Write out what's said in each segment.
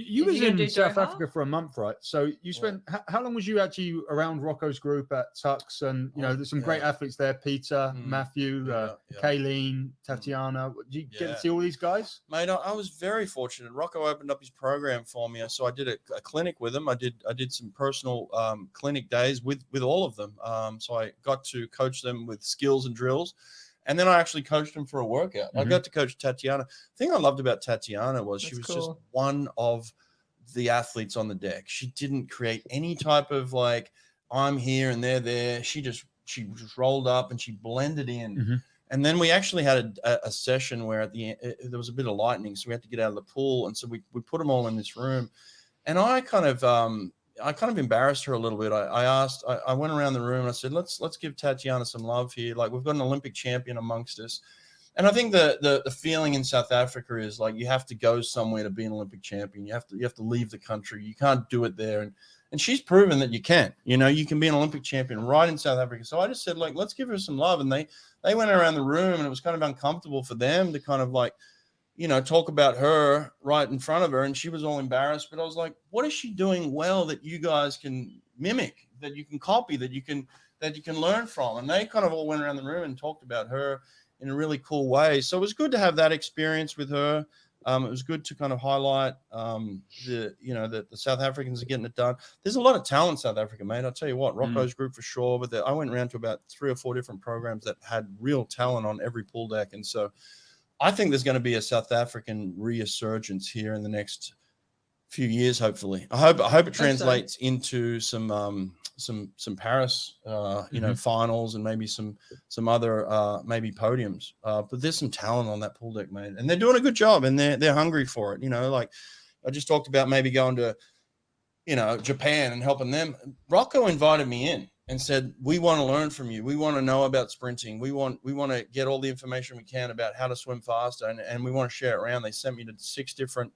You was in South Africa for a month, right? So you spent how long was you actually around Rocco's group at Tux? And you know, there's some great athletes there: Peter, Matthew, Kayleen, Tatiana. Did you get to see all these guys? Mate, I was very fortunate. Rocco opened up his program for me, so I did a clinic with him. I did some personal clinic days with all of them. So I got to coach them with skills and drills. And then I actually coached him for a workout. I got to coach Tatiana. The thing I loved about Tatiana was she was just one of the athletes on the deck. She didn't create any type of like, I'm here and they're there. She just rolled up and she blended in. And then we actually had a session where at the end, there was a bit of lightning. So we had to get out of the pool. And so we put them all in this room. And I kind of embarrassed her a little bit. I went around the room and I said, let's give Tatiana some love here. Like, we've got an Olympic champion amongst us. And I think the feeling in South Africa is like, you have to go somewhere to be an Olympic champion. You have to leave the country. You can't do it there. And she's proven that you can. You know, you can be an Olympic champion right in South Africa. So I just said, like, let's give her some love. And they went around the room and it was kind of uncomfortable for them to kind of like, you know, talk about her right in front of her. And she was all embarrassed. But I was like, what is she doing well that you guys can mimic, that you can copy, that you can learn from? And they kind of all went around the room and talked about her in a really cool way. So it was good to have that experience with her. It was good to kind of highlight the South Africans are getting it done. There's a lot of talent in South Africa, mate. I'll tell you what, Rocco's group for sure. But I went around to about 3 or 4 different programs that had real talent on every pool deck. And so I think there's going to be a South African resurgence here in the next few years. Hopefully, I hope it translates into some Paris, finals and maybe some other maybe podiums. But there's some talent on that pool deck, man, and they're doing a good job, and they're hungry for it. You know, like I just talked about, maybe going to, Japan and helping them. Rocco invited me in and said, we want to learn from you. We want to know about sprinting. We want to get all the information we can about how to swim faster, and we want to share it around. They sent me to 6 different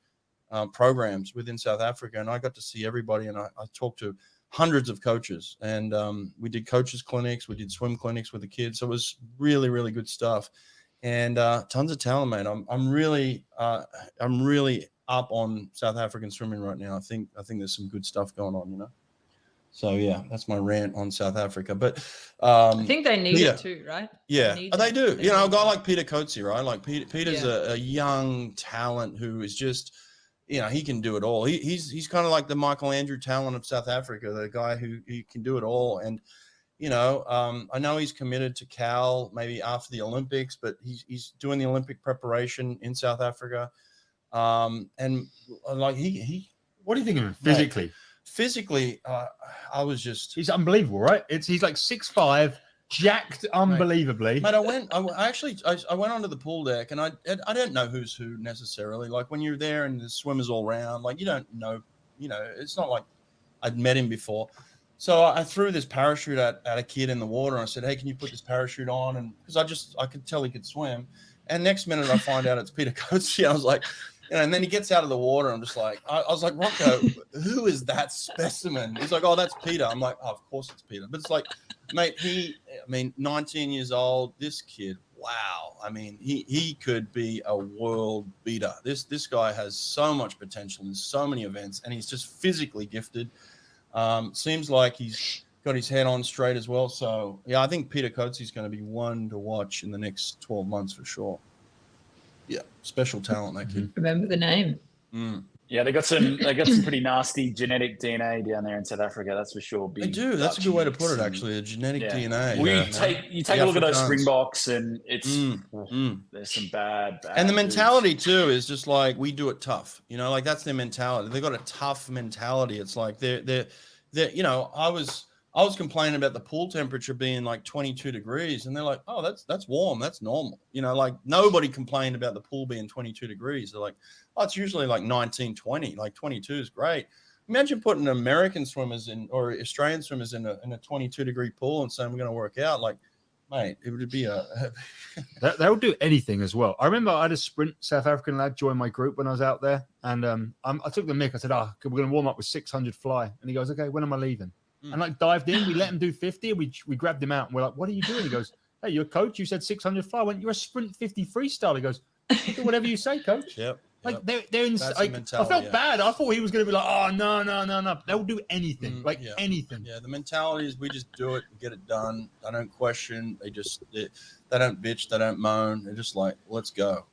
programs within South Africa, and I got to see everybody, and I talked to hundreds of coaches, and we did coaches clinics, we did swim clinics with the kids. So it was really, really good stuff, and tons of talent, mate. I'm really up on South African swimming right now. I think there's some good stuff going on, you know. So yeah, that's my rant on South Africa. But I think they need it too, right? Yeah, they do. You know, a guy like Peter Coetzee, right? Like Peter's a young talent who is just, you know, he can do it all. He's kind of like the Michael Andrew talent of South Africa, the guy who can do it all. And you know, I know he's committed to Cal maybe after the Olympics, but he's doing the Olympic preparation in South Africa. And like he what do you think of him physically? Physically, I was he's unbelievable, right? He's like 6'5", jacked unbelievably. Mate, I went onto the pool deck, and I don't know who's who necessarily. Like when you're there and the swimmers all around, like you don't know, it's not like I'd met him before. So I threw this parachute at a kid in the water, and I said, "Hey, can you put this parachute on?" And because I could tell he could swim. And next minute I find out it's Peter Coetzee. I was like, and then he gets out of the water. I'm just like, I was like, Rocco, who is that specimen? He's like, oh, that's Peter. I'm like, oh, of course it's Peter. But it's like, mate, 19 years old, this kid, wow. I mean, he could be a world beater. This guy has so much potential in so many events, and he's just physically gifted. Seems like he's got his head on straight as well. So, yeah, I think Peter Coetzee is going to be one to watch in the next 12 months for sure. Yeah, special talent, that kid. Remember the name. Yeah, they got some pretty nasty genetic DNA down there in South Africa, that's for sure. They do. That's a good way to put it, actually. A genetic DNA. Well, you take a look at those Springboks, and it's there's some bad. And the mentality too is just like, we do it tough. You know, like that's their mentality. They got a tough mentality. It's like they're you know, I was complaining about the pool temperature being like 22 degrees, and they're like, oh, that's warm. That's normal. You know, like nobody complained about the pool being 22 degrees. They're like, oh, it's usually like 19, 20, like 22 is great. Imagine putting American swimmers in or Australian swimmers in a 22 degree pool and saying we're going to work out. Like, mate, it would be they'll do anything as well. I remember I had a sprint South African lad join my group when I was out there, and I took the mick. I said, we're going to warm up with 600 fly. And he goes, okay, when am I leaving? And like dived in, we let him do 50, and we grabbed him out, and we're like, what are you doing? He goes, hey, you're a coach, you said 600 fly. I went, you're a sprint 50 freestyle. He goes, do whatever you say, coach. Yep. Like they're in, That's the like, I mentality, felt yeah. bad. I thought he was going to be like, oh no. They'll do anything, anything. Yeah, the mentality is we just do it, we get it done. I don't question. They don't bitch, they don't moan. They're just like, let's go.